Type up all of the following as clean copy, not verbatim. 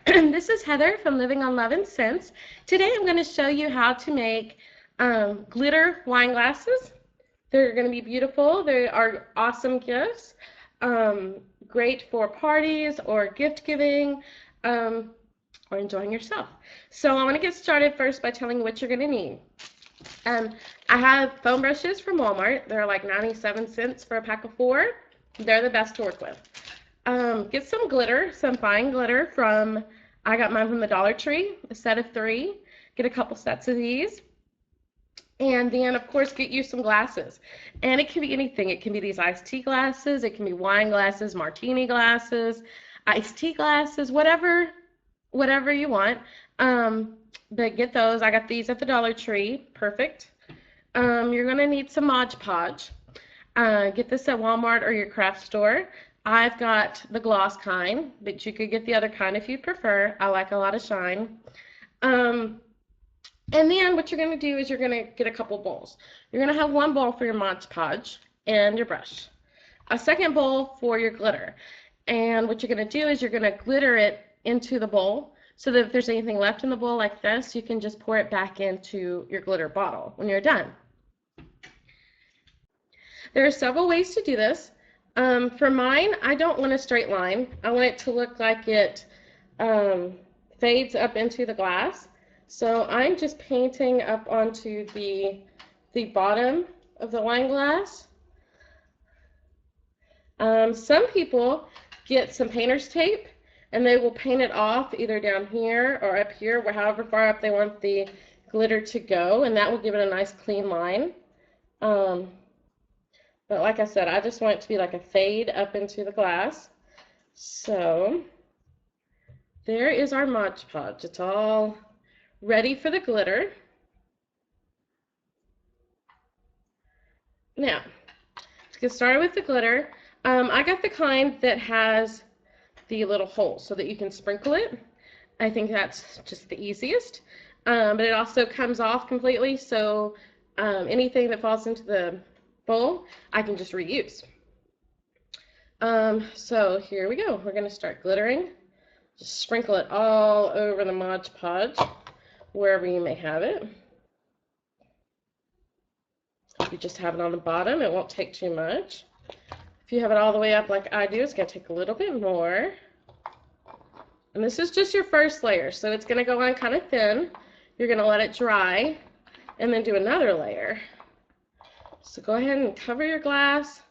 This is Heather from Living on Love and Sense. Today I'm going to show you how to make glitter wine glasses. They're going to be beautiful. They are awesome gifts. Great for parties or gift giving or enjoying yourself. So I want to get started first by telling you what you're going to need. I have foam brushes from Walmart. They're like 97 cents for a pack of 4. They're the best to work with. Get some glitter, some fine glitter I got mine from the Dollar Tree, a set of 3. Get a couple sets of these. And then, of course, get you some glasses. And it can be anything. It can be these iced tea glasses. It can be wine glasses, martini glasses, iced tea glasses, whatever you want. But get those. I got these at the Dollar Tree. Perfect. You're going to need some Mod Podge. Get this at Walmart or your craft store. I've got the gloss kind, but you could get the other kind if you prefer. I like a lot of shine. And then what you're going to do is you're going to get a couple bowls. You're going to have one bowl for your Mod Podge and your brush. A second bowl for your glitter. And what you're going to do is you're going to glitter it into the bowl so that if there's anything left in the bowl like this, you can just pour it back into your glitter bottle when you're done. There are several ways to do this. For mine, I don't want a straight line. I want it to look like it fades up into the glass. So I'm just painting up onto the bottom of the wine glass. Some people get some painter's tape and they will paint it off either down here or up here, however far up they want the glitter to go, and that will give it a nice clean line. But like I said, I just want it to be like a fade up into the glass. So there is our Mod Podge. It's all ready for the glitter. Now, to get started with the glitter, I got the kind that has the little hole so that you can sprinkle it. I think that's just the easiest. But it also comes off completely, so anything that falls into the bowl, I can just reuse. So here we go. We're going to start glittering. Just sprinkle it all over the Mod Podge, wherever you may have it. If you just have it on the bottom, it won't take too much. If you have it all the way up like I do, it's going to take a little bit more. And this is just your first layer, so it's going to go on kind of thin. You're going to let it dry and then do another layer. So go ahead and cover your glass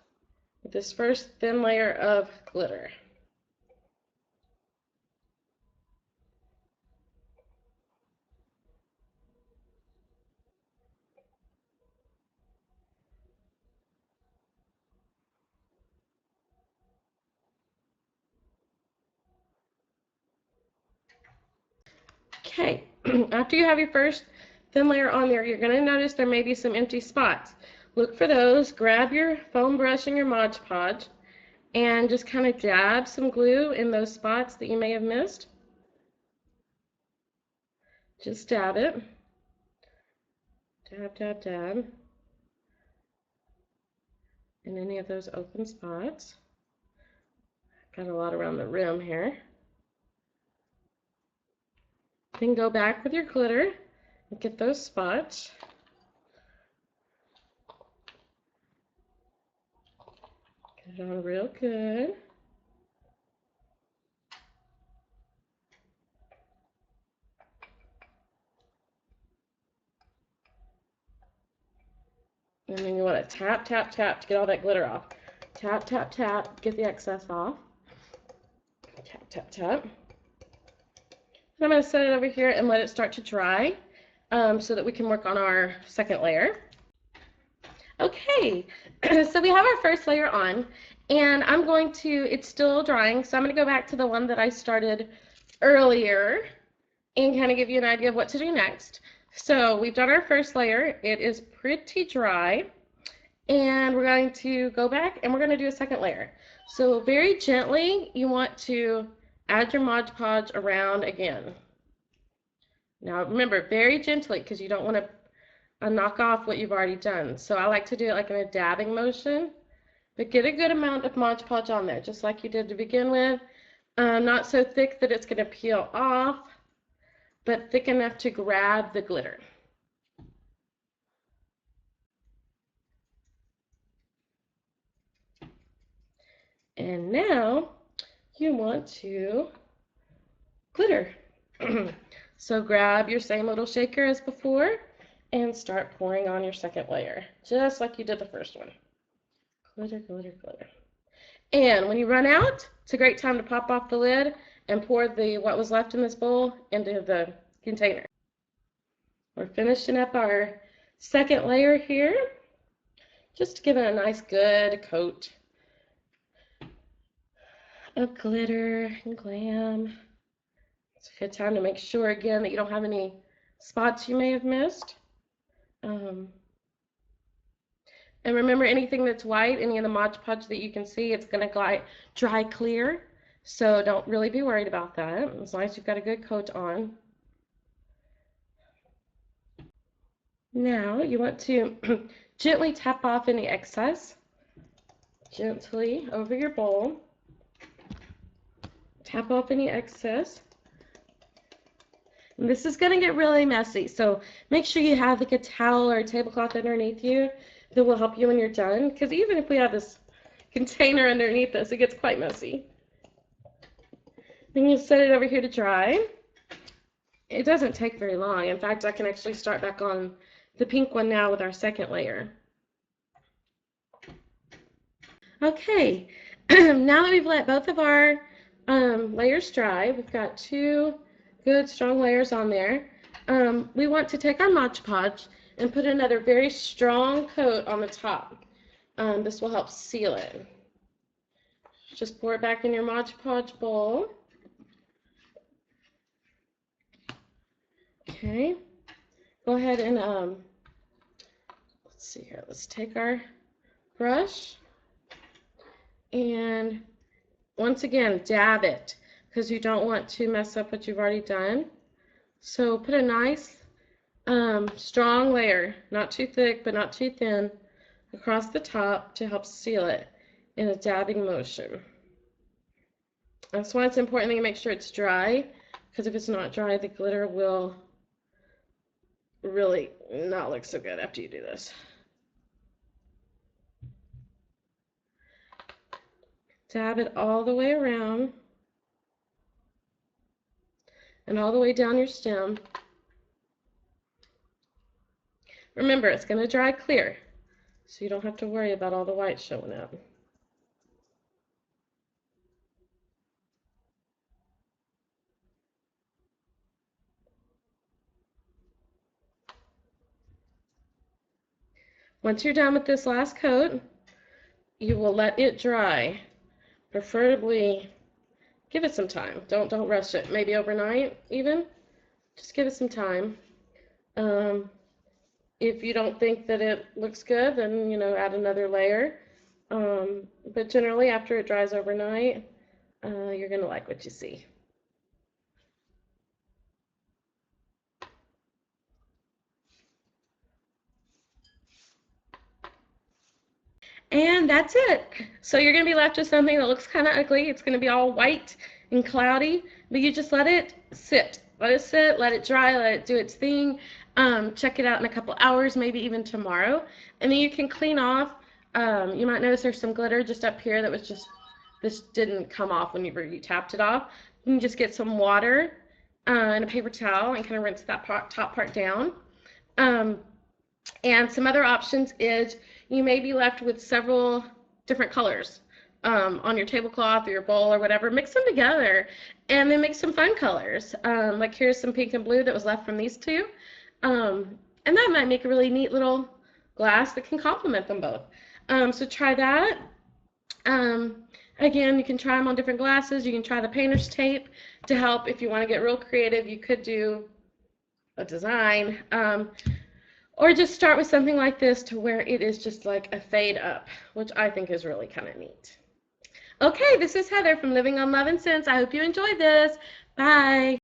with this first thin layer of glitter. Okay, after you have your first thin layer on there, you're going to notice there may be some empty spots. Look for those, grab your foam brush and your Mod Podge, and just kind of dab some glue in those spots that you may have missed. Just dab it. Dab, dab, dab. In any of those open spots. Got a lot around the rim here. Then go back with your glitter and get those spots. Get it on real good. And then you want to tap, tap, tap to get all that glitter off. Tap, tap, tap, get the excess off. Tap, tap, tap. And I'm going to set it over here and let it start to dry so that we can work on our second layer. Okay, so we have our first layer on, and it's still drying, so I'm going to go back to the one that I started earlier and kind of give you an idea of what to do next. So we've done our first layer. It is pretty dry, and we're going to go back and we're going to do a second layer. So very gently, you want to add your Mod Podge around again. Now remember, very gently, because you don't want to knock off what you've already done. So I like to do it like in a dabbing motion, but get a good amount of Mod Podge on there, just like you did to begin with. Not so thick that it's going to peel off, but thick enough to grab the glitter. And now you want to glitter. So grab your same little shaker as before and start pouring on your second layer, just like you did the first one. Glitter, glitter, glitter. And when you run out, it's a great time to pop off the lid and pour what was left in this bowl into the container. We're finishing up our second layer here, just to give it a nice good coat of glitter and glam. It's a good time to make sure again that you don't have any spots you may have missed. And remember, anything that's white, any of the Mod Podge that you can see, it's going to dry clear. So don't really be worried about that, as long as you've got a good coat on. Now you want to gently tap off any excess, gently over your bowl. Tap off any excess. And this is going to get really messy, so make sure you have like a towel or a tablecloth underneath you that will help you when you're done, because even if we have this container underneath us, it gets quite messy. Then you set it over here to dry. It doesn't take very long. In fact, I can actually start back on the pink one now with our second layer. Okay, now that we've let both of our layers dry, we've got two good strong layers on there. We want to take our Mod Podge and put another very strong coat on the top. This will help seal it. Just pour it back in your Mod Podge bowl. Okay, go ahead and let's see here. Let's take our brush and once again dab it, because you don't want to mess up what you've already done. So put a nice strong layer, not too thick but not too thin, across the top to help seal it in a dabbing motion. That's why it's important that you make sure it's dry, because if it's not dry, the glitter will really not look so good after you do this. Dab it all the way around and all the way down your stem. Remember, it's going to dry clear, so you don't have to worry about all the white showing up. Once you're done with this last coat, you will let it dry. Preferably give it some time. Don't rush it. Maybe overnight even. Just give it some time. If you don't think that it looks good, then add another layer. But generally after it dries overnight, you're going to like what you see. And that's it. So you're going to be left with something that looks kind of ugly. It's going to be all white and cloudy, but you just let it sit. Let it sit, let it dry, let it do its thing. Check it out in a couple hours, maybe even tomorrow. And then you can clean off. You might notice there's some glitter just up here that was this didn't come off when you tapped it off. You can just get some water and a paper towel and kind of rinse that top part down. And some other options is you may be left with several different colors on your tablecloth or your bowl or whatever. Mix them together and then make some fun colors. Like here's some pink and blue that was left from these two. And that might make a really neat little glass that can complement them both. So try that. Again, you can try them on different glasses. You can try the painter's tape to help if you want to get real creative. You could do a design. Or just start with something like this to where it is just like a fade up, which I think is really kind of neat. Okay, this is Heather from Living on Love and Sense. I hope you enjoyed this. Bye.